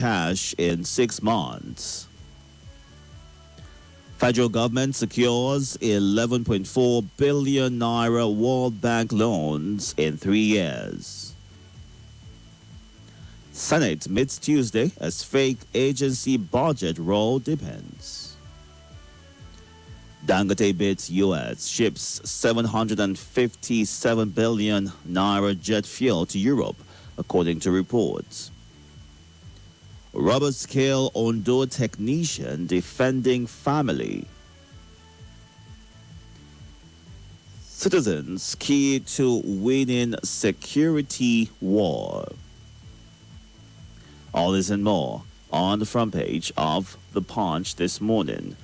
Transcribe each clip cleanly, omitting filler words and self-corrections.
cash in 6 months. Federal government secures 11.4 billion naira World Bank loans in 3 years. Senate meets Tuesday as fake agency budget roll depends. Dangote bids US ships 757 billion naira jet fuel to Europe, according to reports. Rubber scale Ondo technician defending family. Citizens key to winning security war. All this and more on the front page of The Punch this morning.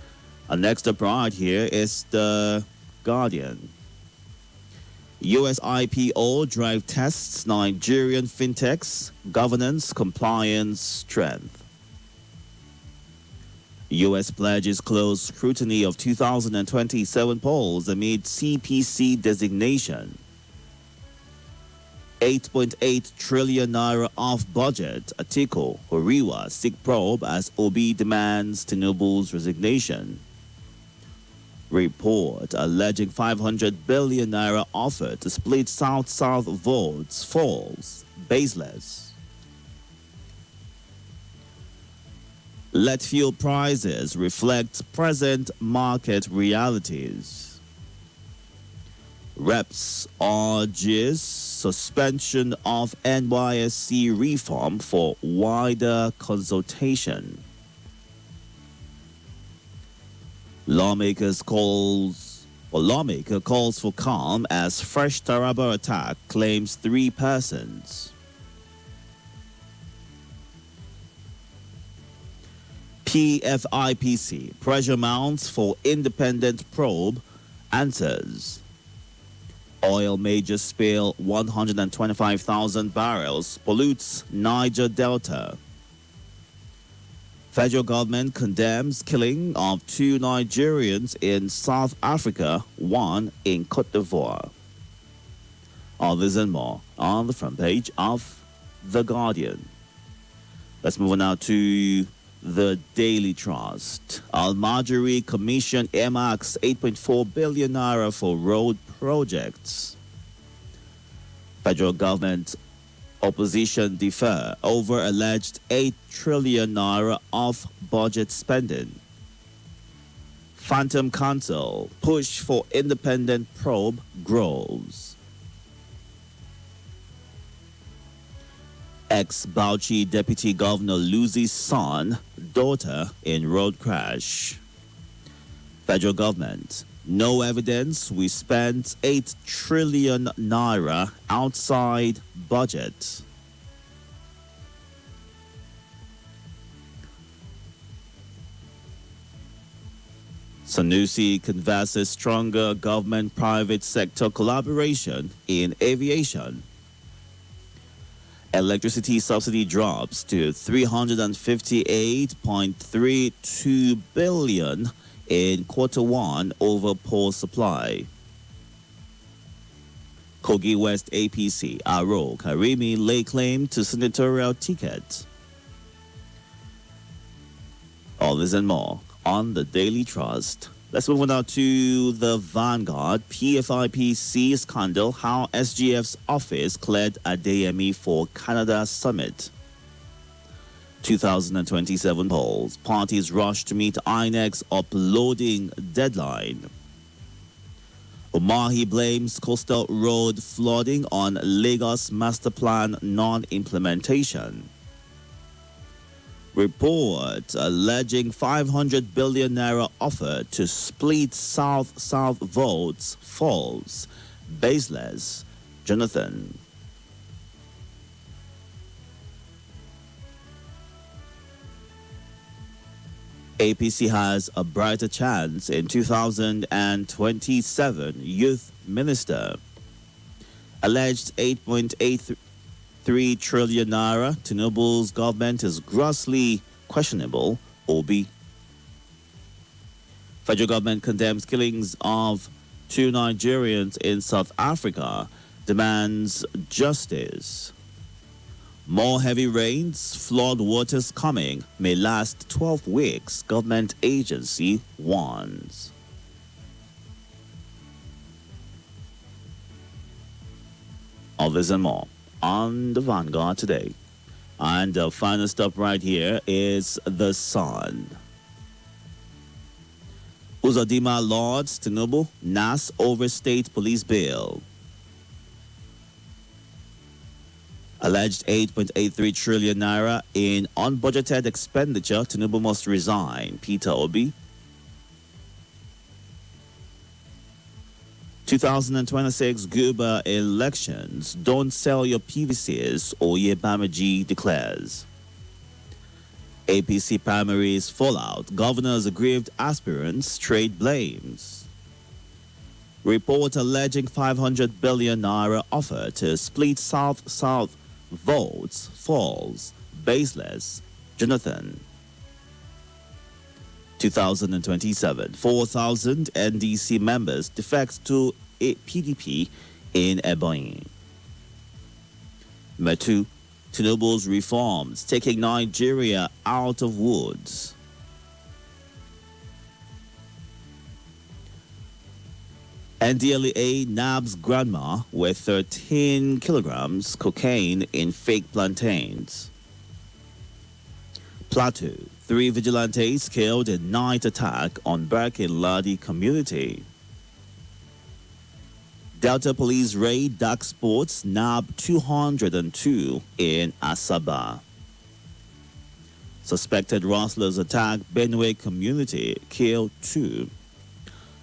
Our next up right here is The Guardian. US IPO drive tests Nigerian fintechs, governance, compliance, strength. US pledges close scrutiny of 2027 polls amid CPC designation. 8.8 trillion naira off budget. Atiku, Horiwa seek probe as Obi demands Tinubu's resignation. Report alleging 500 billion naira offer to split South-South votes falls, baseless. Let fuel prices reflect present market realities. Reps urges suspension of NYSC reform for wider consultation. Lawmaker calls for calm as fresh Taraba attack claims 3 persons. PFIPC pressure mounts for independent probe answers. Oil majors spill 125,000 barrels, pollutes Niger Delta. Federal government condemns killing of 2 Nigerians in South Africa, 1 in Cote d'Ivoire. All this and more on the front page of The Guardian. Let's move on now to The Daily Trust. Al-Majri Commission earmarks 8.4 billion naira for road projects. Federal government opposition defer over alleged 8 trillion naira off budget spending. Phantom Council push for independent probe grows. Ex-Bauchi Deputy Governor loses son, daughter in road crash. Federal government, no evidence we spent 8 trillion naira outside budget. Sanusi converses stronger government-private sector collaboration in aviation. Electricity subsidy drops to 358.32 billion in Q1 over poor supply. Kogi West APC Aro Karimi lay claim to senatorial ticket. All this and more on the Daily Trust. Let's move on now to the Vanguard. PFIPC scandal, how SGF's office cleared Adeyemi for Canada Summit. 2027 polls. Parties rush to meet INEC's uploading deadline. Umahi blames coastal road flooding on Lagos master plan non-implementation. Report alleging 500 billion naira offer to split South-South votes falls. Baseless. Jonathan. APC has a brighter chance in 2027. Youth Minister. Alleged 8.83 trillion naira. Tinubu's government is grossly questionable. Obi. Federal government condemns killings of 2 Nigerians in South Africa. Demands justice. More heavy rains, flood waters coming, may last 12 weeks, government agency warns. All this and more on the Vanguard today. And the final stop right here is the Sun. Uzodimma Lords Tinubu, NAS over state police bill. Alleged 8.83 trillion naira in unbudgeted expenditure, Tinubu must resign, Peter Obi. 2026 Guba elections, don't sell your PVCs, Oyebamiji declares. APC primaries fallout, governors aggrieved aspirants, trade blames. Report alleging 500 billion naira offer to split South-South votes falls, baseless, Jonathan. 2027, 4,000 NDC members defect to a PDP in Ebonyi. Metu, Tinubu's reforms taking Nigeria out of woods. NDLEA nabs grandma with 13 kilograms cocaine in fake plantains. Plateau, 3 vigilantes killed in night attack on Barkin Ladi community. Delta Police raid dark sports, nab 202 in Asaba. Suspected rustlers attack Benue community, kill 2.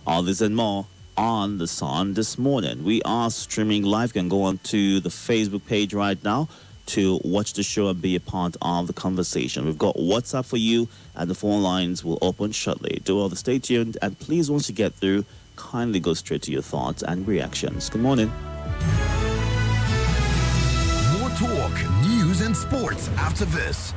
All this and more on The Sun this morning. We are streaming live. You can go on to the Facebook page right now to watch the show and be a part of the conversation. We've got WhatsApp for you, and the phone lines will open shortly. Do all the stay tuned, and please, once you get through, kindly go straight to your thoughts and reactions. Good morning. More talk, news, and sports after this.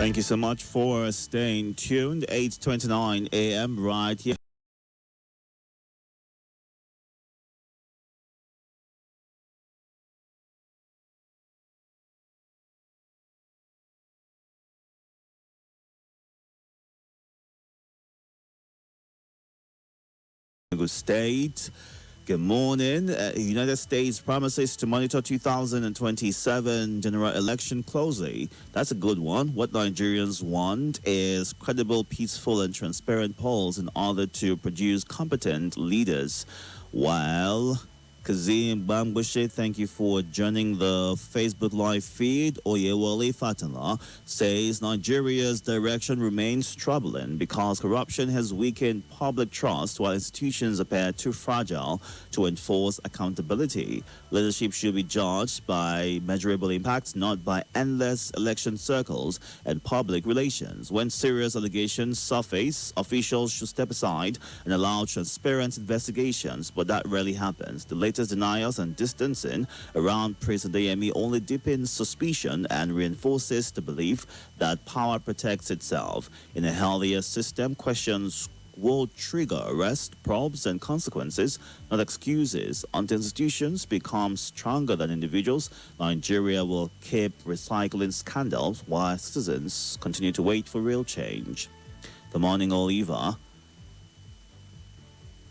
Thank you so much for staying tuned. 8:29 a.m. right here. State. Good morning. United States promises to monitor 2027 general election closely. That's a good one. What Nigerians want is credible, peaceful, and transparent polls in order to produce competent leaders. While Kazim Bambushe, thank you for joining the Facebook live feed. Oyewole Fatala says Nigeria's direction remains troubling because corruption has weakened public trust while institutions appear too fragile to enforce accountability. Leadership should be judged by measurable impacts, not by endless election circles and public relations. When serious allegations surface, officials should step aside and allow transparent investigations, but that rarely happens. The latest denials and distancing around President Yemi only deepens suspicion and reinforces the belief that power protects itself. In a healthier system, questions will trigger arrest, probes, and consequences, not excuses. Until institutions become stronger than individuals, Nigeria will keep recycling scandals while citizens continue to wait for real change. Good morning, Oliva.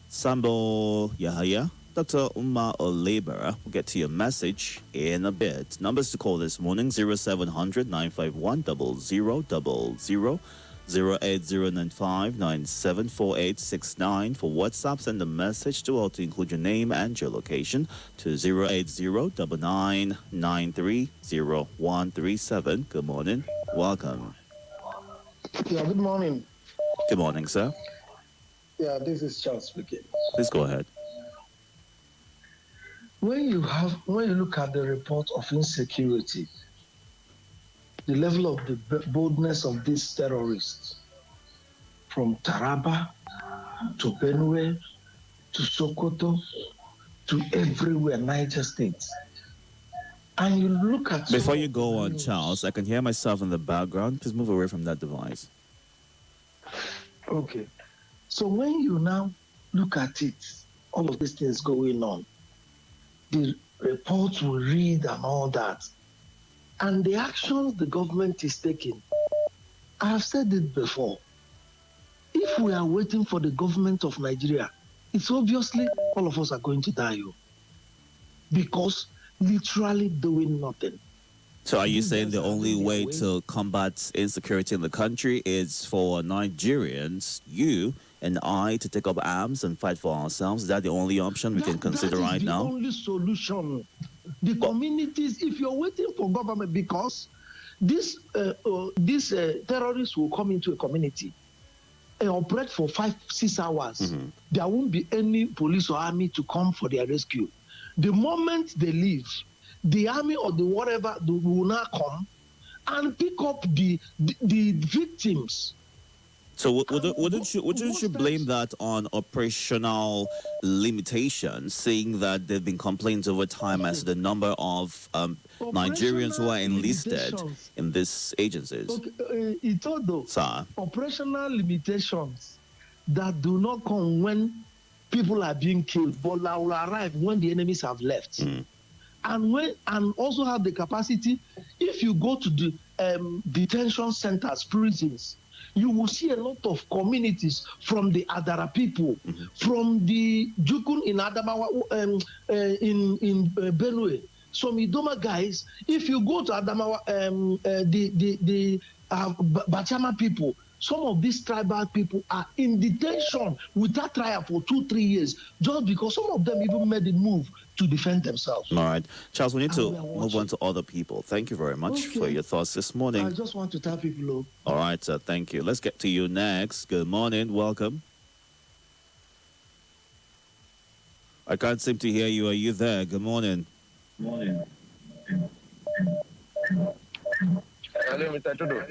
Sambo Yahaya. Dr. Umar Olebera will get to your message in a bit. Numbers to call this morning: 0700 951 0000, 08095974869. For WhatsApp, send a message to include your name and your location to 08099930137. Good morning. Welcome. Yeah, good morning. Good morning, sir. Yeah, this is Charles speaking. Please go ahead. When you look at the report of insecurity, the level of the boldness of these terrorists, from Taraba to Benue to Sokoto to everywhere, Niger State, and you look at... Before you go on, Charles, I can hear myself in the background. Please move away from that device. Okay. So when you now look at it, all of these things going on, the reports we read and all that, and the actions the government is taking. I have said it before. If we are waiting for the government of Nigeria, it's obviously all of us are going to die, because literally doing nothing. So are you saying the only way to combat insecurity in the country is for Nigerians, you and I, to take up arms and fight for ourselves? Is that the only option we can consider right now? That is the only solution. The communities, if you're waiting for government, because these terrorists will come into a community and operate for 5-6 hours. Mm-hmm. There won't be any police or army to come for their rescue. The moment they leave, the army or the whatever will now come and pick up the victims. So wouldn't you blame that on operational limitations, seeing that there have been complaints over time as to the number of Nigerians who are enlisted in these agencies? Okay, Itodo, sir. Operational limitations that do not come when people are being killed, but will arrive when the enemies have left. Mm. And also have the capacity. If you go to the detention centers, prisons, you will see a lot of communities from the Adara people, mm-hmm. from the Jukun in Adamawa, in Benue, some Idoma guys. If you go to Adamawa, the Bachama people, some of these tribal people are in detention without trial for 2-3 years, just because some of them even made the move to defend themselves. All right. Charles, we need to move on to other people. Thank you very much for your thoughts this morning. I just want to tell people. All right, sir. Thank you. Let's get to you next. Good morning. Welcome. I can't seem to hear you. Are you there? Good morning. Morning. Hello, Mr. Itodo.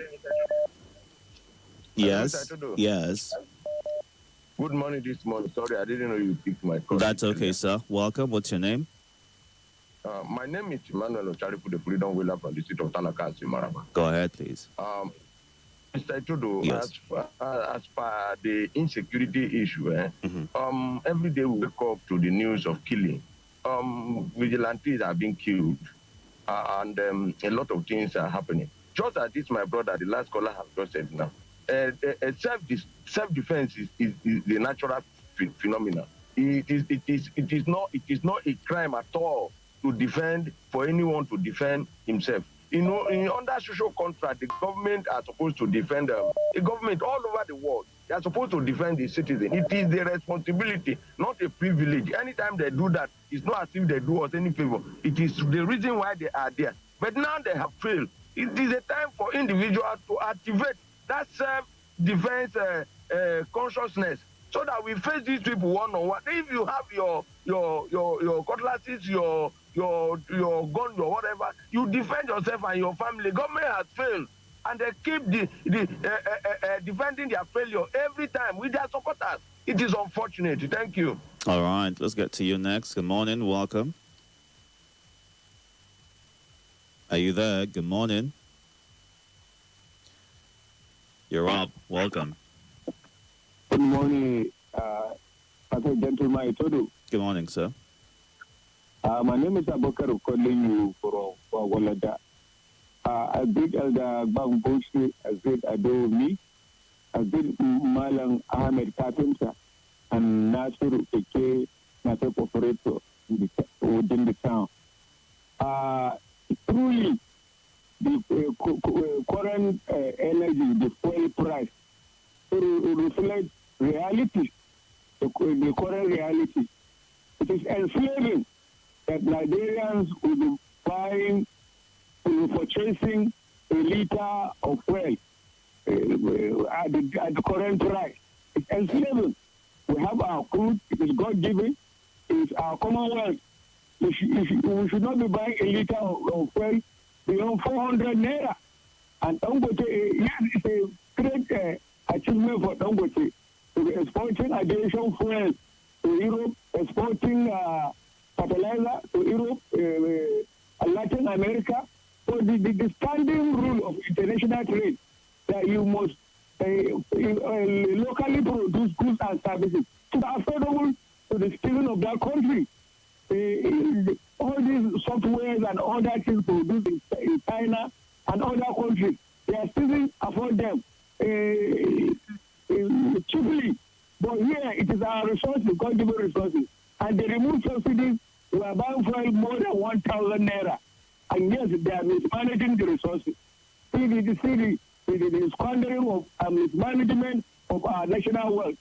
Yes. Yes. Good morning this morning. Sorry, I didn't know you picked my call. That's okay, sir. Welcome. What's your name? My name is Emmanuel Ocharipu, the Freedom Wheeler from the state of Tanaka, Maraba. Go ahead, please. Mr. Itodo, Yes. as per the insecurity issue, every day we wake up to the news of killing. Vigilantes are being killed, and a lot of things are happening. Just as this, my brother, the last caller has just said now, self-defense is the natural phenomenon. It is not a crime at all to defend, for anyone to defend himself. Under social contract, the government are supposed to defend the government all over the world. They are supposed to defend the citizen. It is their responsibility, not a privilege. Anytime they do that, it's not as if they do us any favor. It is the reason why they are there. But now they have failed. It is a time for individuals to activate that self-defense consciousness, so that we face these people one on one. If you have your cutlasses, your gun, your whatever, you defend yourself and your family. Government has failed, and they keep defending their failure every time with their supporters. It is unfortunate. Thank you. All right, let's get to you next. Good morning, welcome. Are you there? Good morning. You're up. Welcome. Good morning, gentleman Itodo. Good morning, sir. My name is Abokar, calling you from Walada. I did Elder Bambushi, I did Adomi, I did Malang Ahmed Carpenter, and Nasiru Eke, Nasiru Operator within the town. Truly, the current energy, the fuel price, reflect reality, the current reality. It is enslaving that Nigerians will be buying, will be purchasing a liter of fuel at the current price. It's enslaving. We have our crude, it is God-given, it is our commonwealth. We should not be buying a liter of fuel beyond 400 naira. And Dangote, yes, it's a great achievement for Dangote to be exporting aviation fuel to Europe, exporting fertilizer to Europe, Latin America. So the standing rule of international trade that you must locally produce goods and services to be affordable to the citizen of that country. All these softwares and other things produced in China and other countries, they are still afford them cheaply. But here it is our resources, God-given resources. And they remove subsidies. We are buying fuel more than 1,000 naira. And yes, they are mismanaging the resources. The squandering of mismanagement of our national wealth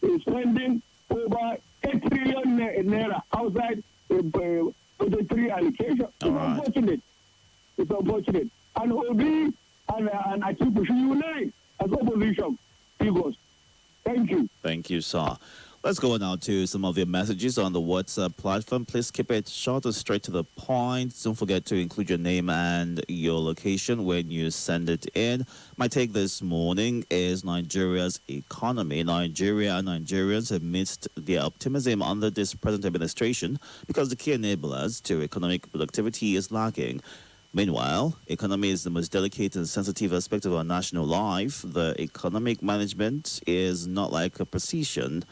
is spending over 8 trillion naira outside the budgetary allocation. It's unfortunate. It's unfortunate. And Obi and Atiku should unite as opposition figures. Thank you. Thank you, sir. Let's go now to some of your messages on the WhatsApp platform. Please keep it short and straight to the point. Don't forget to include your name and your location when you send it in. My take this morning is Nigeria's economy. Nigeria and Nigerians have missed their optimism under this present administration because the key enablers to economic productivity is lacking. Meanwhile, economy is the most delicate and sensitive aspect of our national life. The economic management is not like a precision.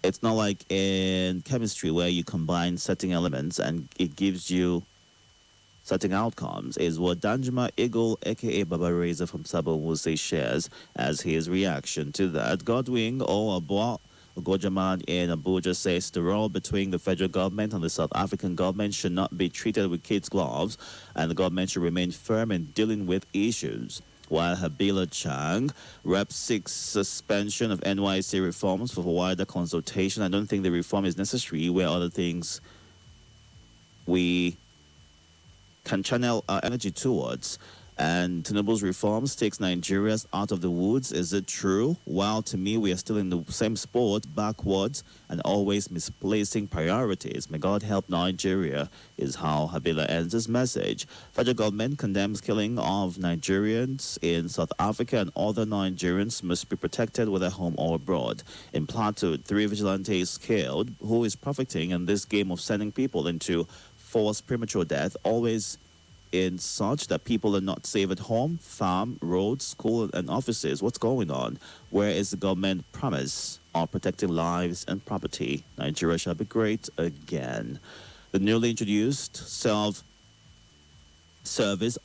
It's not like in chemistry where you combine certain elements and it gives you certain outcomes, is what Danjuma Eagle, aka Baba Reza from Sabo Wuse, shares as his reaction to that. Godwin Oabwa Gojaman in Abuja says the role between the federal government and the South African government should not be treated with kids' gloves, and the government should remain firm in dealing with issues. While Habila Chang, Rep 6 suspension of NYC reforms for wider consultation, I don't think the reform is necessary where other things we can channel our energy towards. And Tinubu's reforms takes Nigerians out of the woods. Is it true? Well, to me, we are still in the same sport, backwards, and always misplacing priorities. May God help Nigeria, is how Habila ends his message. Federal government condemns killing of Nigerians in South Africa, and other Nigerians must be protected whether home or abroad. In Plateau, 3 vigilantes killed. Who is profiting in this game of sending people into forced premature death? Always in such that people are not safe at home, farm, roads, school, and offices? What's going on? Where is the government promise of protecting lives and property? Nigeria shall be great again. The newly introduced self-service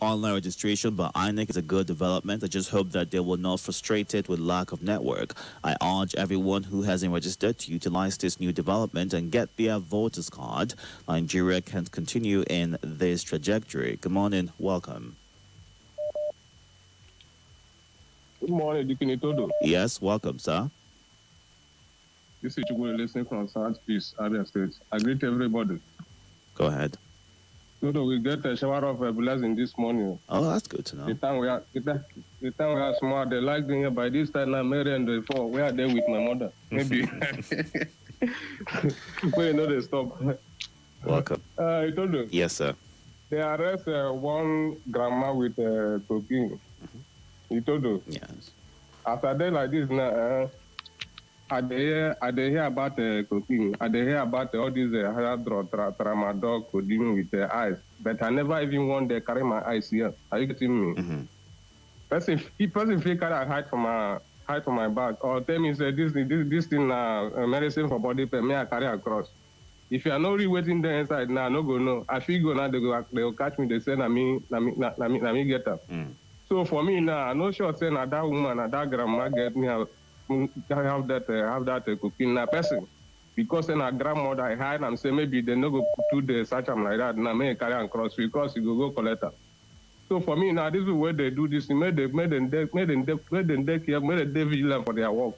online registration by INEC is a good development. I just hope that they will not frustrate it with lack of network. I urge everyone who hasn't registered to utilize this new development and get their voters card. Nigeria can continue in this trajectory. Good morning. Welcome. Good morning, Deacon Itodo. Yes, welcome, sir. This is Chukwu listening from Southeast Abia State. I greet everybody. Go ahead. Itodo, we get a shower of blessing this morning. Oh, that's good to know. The time we are small, they like doing it. By this time, I'm married and before we are there with my mother. Maybe. But you know they stop. Welcome. Itodo. Yes, sir. They arrest one grandma with cocaine. Itodo. Yes. After day like this now, I hear about cocaine. I hear about all these hard drug, tramadol, codeine with eyes. But I never even want to carry my eyes here. Are you getting me? Mm-hmm. Person feel carry hide from my back or tell me say this thing medicine for body pain. May I carry across? If you are not really waiting there inside now, no go no. I feel go now they will catch me. They say na me get up. So for me now, I'm not sure say na that woman, na that grandma get me have that cooking na person because then our grandmother I hide and say maybe they no go do the search am like that. Now may carry and cross because you go collect her. So for me now, this is where they do this. Make them vigilant for their work.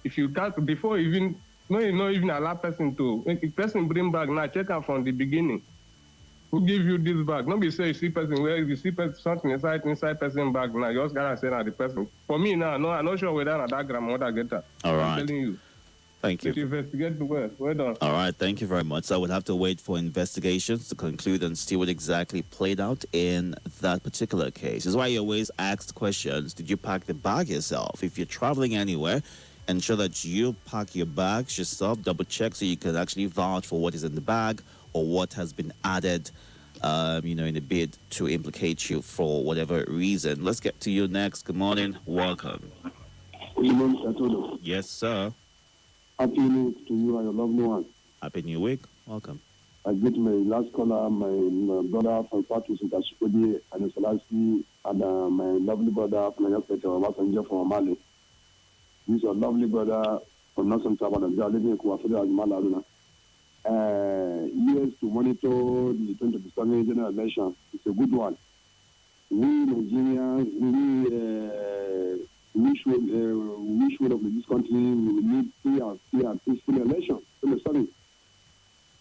If you got before even no, you not even allow person to if person bring back now check out from the beginning. Who give you this bag? Not be say you see person where you see something inside person bag now. You just gotta say that the person. For me now, no, I'm not sure whether that grandmother get that. All right. I'm telling you. Thank you. Investigate the well. Well done. All right, thank you very much. So I would have to wait for investigations to conclude and see what exactly played out in that particular case. This is why you always ask questions. Did you pack the bag yourself? If you're traveling anywhere, ensure that you pack your bags yourself, double check so you can actually vouch for what is in the bag or what has been added, in a bid to implicate you for whatever reason. Let's get to you next. Good morning. Welcome. Good morning, Itodo. Yes, sir. Happy New Week to you and your loved one. Happy New Week. Welcome. I greet my last caller, my brother from Patus in Kashikodi and Salasi, and my lovely brother from Obasanjo from Mali. This is your lovely brother from Nelson Tabana, living in Kuafida as Malaruna. Years to monitor the 2027 general election. It's a good one. We Nigerians, we should of this country, we need free and peaceful election.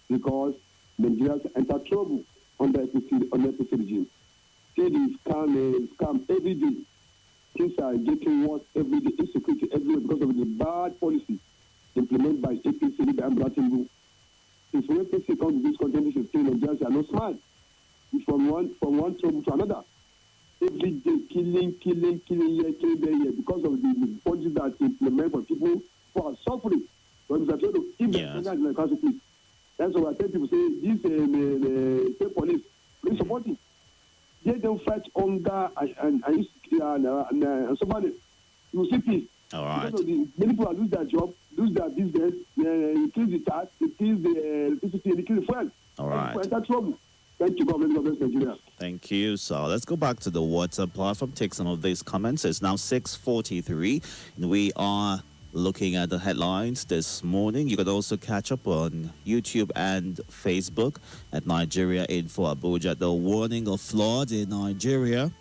Because Nigerians enter trouble under APC regime. See the scam every day. Things are getting worse every day. Insecurity everywhere because of the bad policy implemented by APC and Bratinbu. If APC comes to this country, this is still Nigerians are not smart. From one trouble to another. Every day killing here, killing there, because of the policies that implement for people who are suffering. But if that's why I tell people say this state police, please support it. Let them fight hunger and somebody you see peace. All right. Because of many people lose their job, lose their business, increase the tax, increase the electricity, increase the fuel. All right. That's trouble. Thank you, God bless Nigeria. Thank you. So let's go back to the WhatsApp platform, take some of these comments. It's now 6:43, and we are looking at the headlines this morning. You can also catch up on YouTube and Facebook at Nigeria Info Abuja. The warning of flood in Nigeria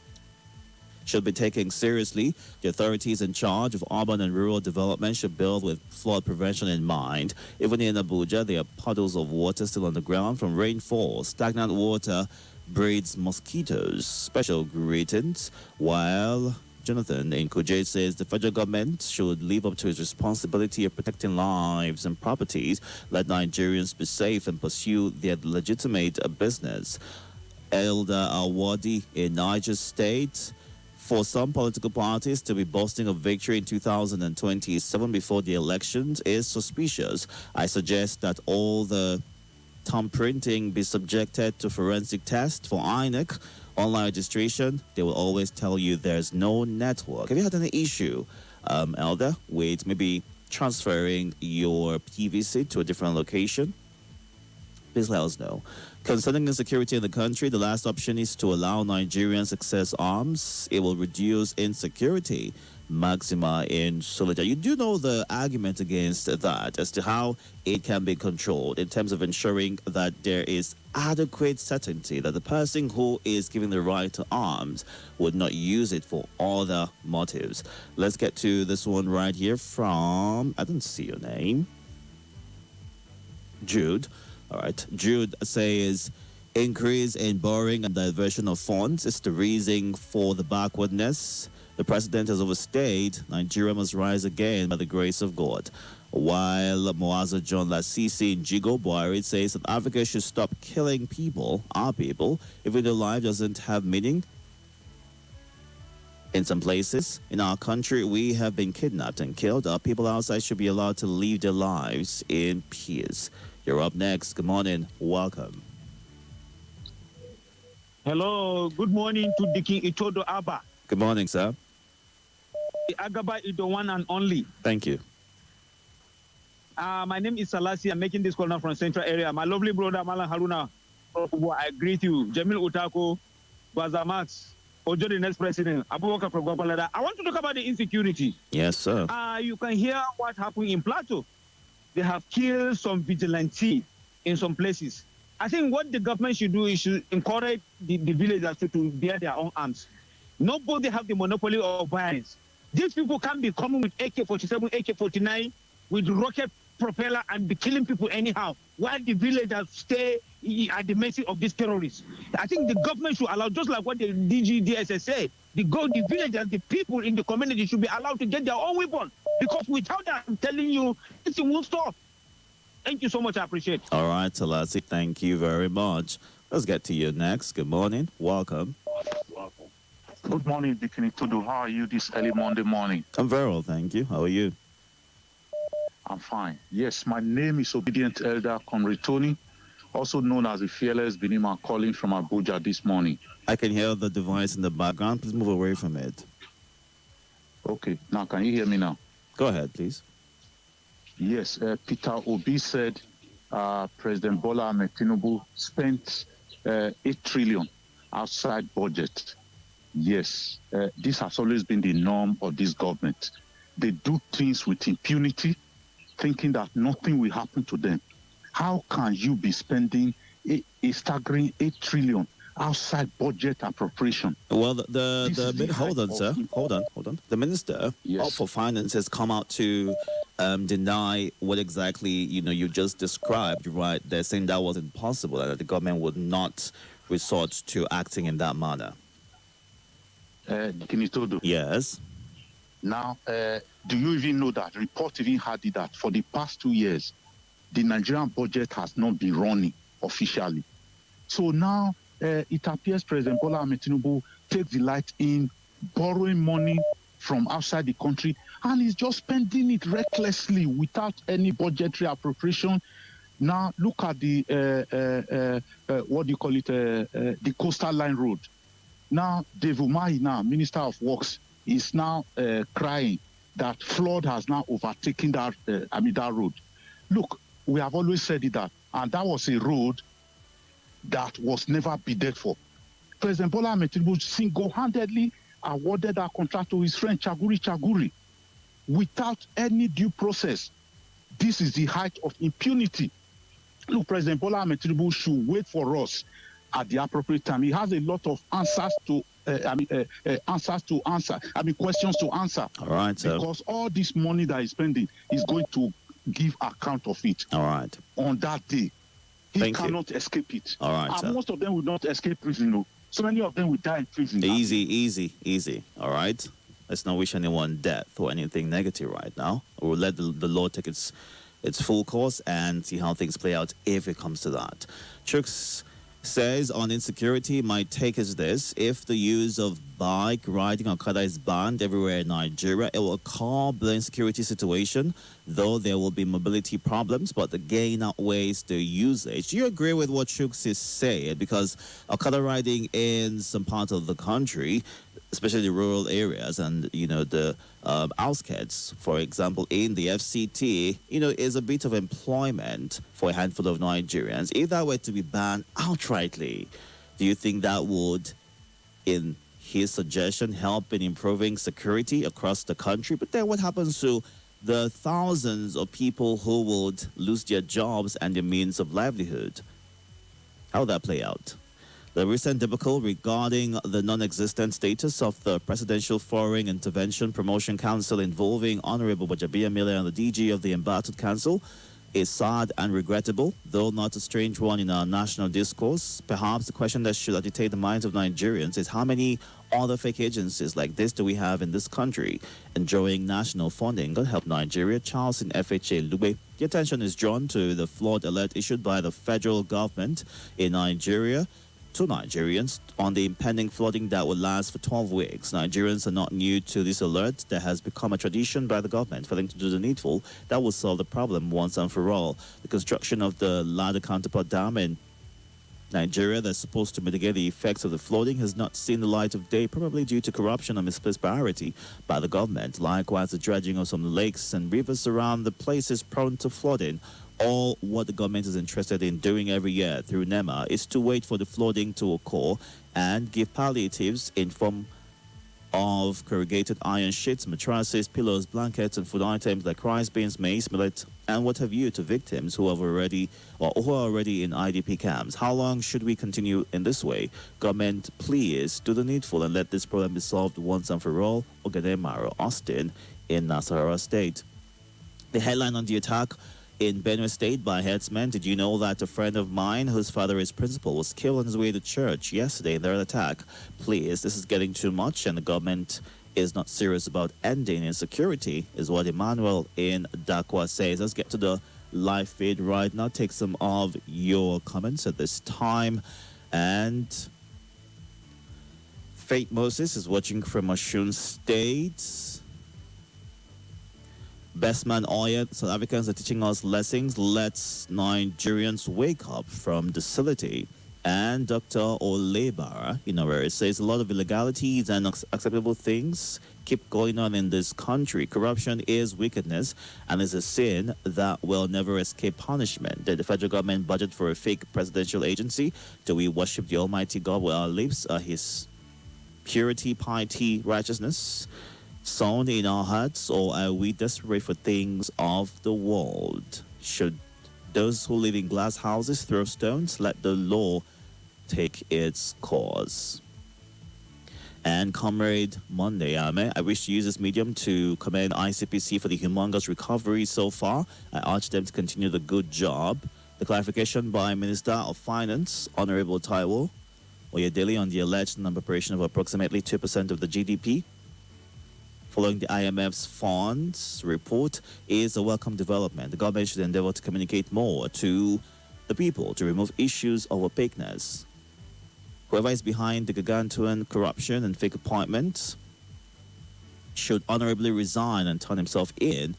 should be taken seriously. The authorities in charge of urban and rural development should build with flood prevention in mind. Even in Abuja, there are puddles of water still on the ground from rainfall. Stagnant water breeds mosquitoes. Special greetings. While Jonathan in Kuje says the federal government should live up to its responsibility of protecting lives and properties. Let Nigerians be safe and pursue their legitimate business. Elder Awadi in Niger State. For some political parties to be boasting of victory in 2027 before the elections is suspicious. I suggest that all the thumb printing be subjected to forensic test for INEC. online registration, they will always tell you there's no network. Have you had any issue, Elder, with maybe transferring your PVC to a different location? Please let us know. Concerning insecurity in the country, the last option is to allow Nigerians access arms. It will reduce insecurity. Maxima in Solidar. You do know the argument against that as to how it can be controlled in terms of ensuring that there is adequate certainty that the person who is given the right to arms would not use it for other motives. Let's get to this one right here from, I don't see your name, Jude. All right. Jude says increase in borrowing and diversion of funds is the reason for the backwardness. The president has overstayed. Nigeria must rise again by the grace of God. While Moaza John Lasisi in Jigo Buhari says that Africa should stop killing people, our people, even though life doesn't have meaning. In some places in our country, we have been kidnapped and killed. Our people outside should be allowed to live their lives in peace. You're up next. Good morning. Welcome. Hello. Good morning to the King Itodo Abba. Good morning, sir. Agaba is the one and only. Thank you. My name is Salasi. I'm making this call now from Central Area. My lovely brother, Malan Haruna, I greet you. Jamil Utako, Bazamax, Ojo, the next president, Abubakar from Gwagwalada. I want to talk about the insecurity. Yes, sir. You can hear what happened in Plateau. They have killed some vigilante in some places. I think what the government should do is to encourage the villagers to bear their own arms. Nobody have the monopoly of violence. These people can't be coming with AK-47, AK-49, with rocket propeller and be killing people anyhow, while the villagers stay at the mercy of these terrorists. I think the government should allow, just like what the DSS said, the villagers, the people in the community should be allowed to get their own weapon. Because without that, I'm telling you, this won't stop. Thank you so much. I appreciate it. All right, Salasi, thank you very much. Let's get to you next. Good morning. Welcome. Good morning, Deacon Itodo. How are you this early Monday morning? I'm very well, thank you. How are you? I'm fine. Yes, my name is Obedient Elder Comrade Tony, also known as the Fearless Benima, calling from Abuja this morning. I can hear the device in the background. Please move away from it. Okay, now can you hear me now? Go ahead, please. Yes, Peter Obi said President Bola Ahmed Tinubu spent 8 trillion outside budget. Yes, this has always been the norm of this government. They do things with impunity, thinking that nothing will happen to them. How can you be spending a staggering 8 trillion outside budget appropriation? Well, hold on, sir. Hold on. The minister for finance has come out to deny what exactly you just described. Right? They're saying that was impossible and that the government would not resort to acting in that manner. Itodo. Yes. Now, do you even know that? Report even had it that for the past 2 years, the Nigerian budget has not been running officially. So now it appears President Bola Ahmed Tinubu takes delight in borrowing money from outside the country and is just spending it recklessly without any budgetary appropriation. Now look at the the coastal line road. Now Dave Umahi, now Minister of Works, is now crying that flood has now overtaken that that road. Look, we have always said it that, and that was a road that was never bidded for. President Bola Ahmed Tinubu single-handedly awarded that contract to his friend Chaguri without any due process. This is the height of impunity. Look, President Bola Ahmed Tinubu should wait for us at the appropriate time. He has a lot of answers to questions to answer. All right, sir. Because all this money that he's spending is going to give account of it. All right. On that day. He cannot escape it. All right, sir. Most of them will not escape prison. No. So many of them will die in prison. Easy. All right. Let's not wish anyone death or anything negative right now. We'll let the law take its full course and see how things play out if it comes to that. Chooks, Says on insecurity, my take is this: if the use of bike riding Okada is banned everywhere in Nigeria, it will curb the insecurity situation, though there will be mobility problems, but the gain outweighs the usage. Do you agree with what Chuks is saying? Because Okada riding in some parts of the country, especially the rural areas and, the outskirts, for example, in the FCT, is a bit of employment for a handful of Nigerians. If that were to be banned outrightly, do you think that would, in his suggestion, help in improving security across the country? But then what happens to the thousands of people who would lose their jobs and their means of livelihood? How would that play out? The recent debacle regarding the non-existent status of the Presidential Foreign Intervention Promotion Council involving Honorable Bajabia Miller and the DG of the embattled council is sad and regrettable, though not a strange one in our national discourse. Perhaps the question that should agitate the minds of Nigerians is how many other fake agencies like this do we have in this country enjoying national funding? God help Nigeria. Charles in FHA Lube. The attention is drawn to the flood alert issued by the federal government in Nigeria to Nigerians on the impending flooding that will last for 12 weeks. Nigerians are not new to this alert that has become a tradition by the government failing to do the needful that will solve the problem once and for all. The construction of the Ladder Counterpart Dam in Nigeria that's supposed to mitigate the effects of the flooding has not seen the light of day, probably due to corruption and misplaced priority by the government. Likewise, the dredging of some lakes and rivers around the places prone to flooding. All what the government is interested in doing every year through NEMA is to wait for the flooding to occur and give palliatives in form of corrugated iron sheets, mattresses, pillows, blankets, and food items like rice, beans, maize, millet, and what have you to victims who are already in IDP camps. How long should we continue in this way? Government, please do the needful and let this problem be solved once and for all. Ogademaro, Austin in Nasarawa State. The headline on the attack in Benue State by herdsmen. Did you know that a friend of mine whose father is principal was killed on his way to church yesterday in their attack? Please, this is getting too much and the government is not serious about ending insecurity, is what Emmanuel in Dakwa says. Let's get to the live feed right now. Take some of your comments at this time. And Faith Moses is watching from Osun State. Best man Oya, South Africans are teaching us lessons. Let's Nigerians wake up from docility. And Dr. Olebara, where it says a lot of illegalities and unacceptable things keep going on in this country. Corruption is wickedness and is a sin that will never escape punishment. Did the federal government budget for a fake presidential agency? Do we worship the Almighty God with our lips? His purity, piety, righteousness sown in our hearts, or are we desperate for things of the world? Should those who live in glass houses throw stones? Let the law take its course. And Comrade Monday, I wish to use this medium to commend ICPC for the humongous recovery so far. I urge them to continue the good job. The clarification by Minister of Finance, Honorable Taiwo Oyedele, on the alleged non-preparation of approximately 2% of the GDP following the IMF's funds report is a welcome development. The government should endeavor to communicate more to the people to remove issues of opaqueness. Whoever is behind the gargantuan corruption and fake appointments should honorably resign and turn himself in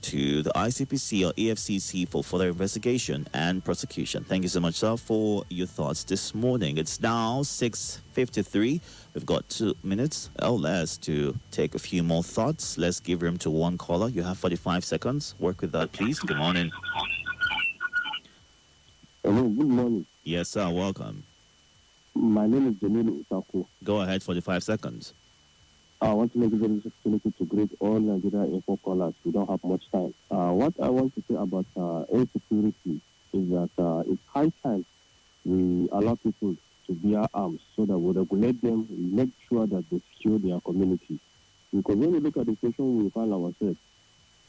to the ICPC or EFCC for further investigation and prosecution. Thank you so much, sir, for your thoughts this morning. It's now 6:53. We've got 2 minutes or less to take a few more thoughts. Let's give room to one caller. You have 45 seconds. Work with that, please. Good morning. Hello, good morning. Yes, sir. Welcome. My name is Jamilu Usaku. Go ahead, 45 seconds. I want to make this opportunity to greet all Nigerian info callers. We don't have much time. What I want to say about insecurity is that it's high time we allow people to bear arms so that we regulate them, we make sure that they secure their community. Because when we look at the situation we find ourselves,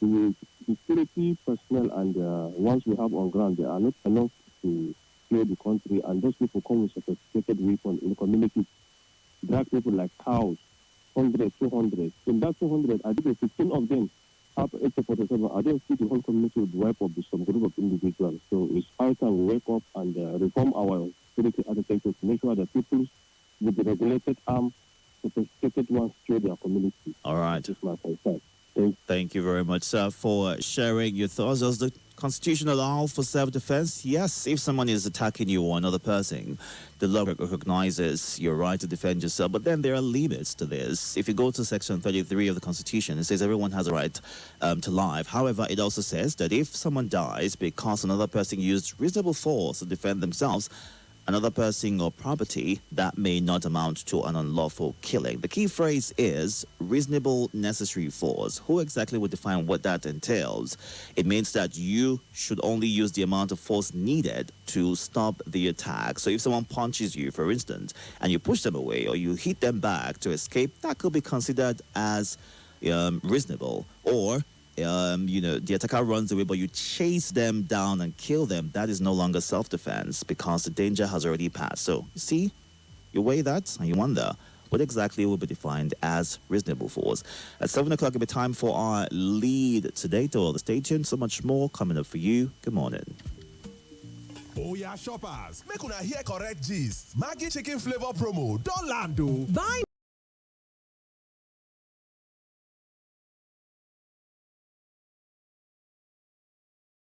the security personnel and ones we have on ground, they are not enough to clear the country, and those people come with sophisticated weapons in the community, drag people like cows, 100, 200. In that 200, I think 15 of them have AK-47. I don't see the whole community would wipe up with some group of individuals. So it's high time we wake up and reform our security architecture to make sure that people with the regulated arm, sophisticated ones, secure their community. All right. This is my concern. Thank you very much, sir, for sharing your thoughts. Does the Constitution allow for self-defense? Yes, if someone is attacking you or another person, the law recognizes your right to defend yourself. But then there are limits to this. If you go to Section 33 of the Constitution, it says everyone has a right to life. However, it also says that if someone dies because another person used reasonable force to defend themselves, another person or property, that may not amount to an unlawful killing. The key phrase is reasonable necessary force. Who exactly would define what that entails? It means that you should only use the amount of force needed to stop the attack. So if someone punches you, for instance, and you push them away or you hit them back to escape, that could be considered as reasonable. Or the attacker runs away, but you chase them down and kill them. That is no longer self-defense because the danger has already passed. So, you see, you weigh that and you wonder what exactly will be defined as reasonable force. At 7 o'clock, it'll be time for our lead today. To stay tuned, so much more coming up for you. Good morning. Oh yeah, shoppers, make una hear correct gist. Maggi chicken flavor promo don land o. Buy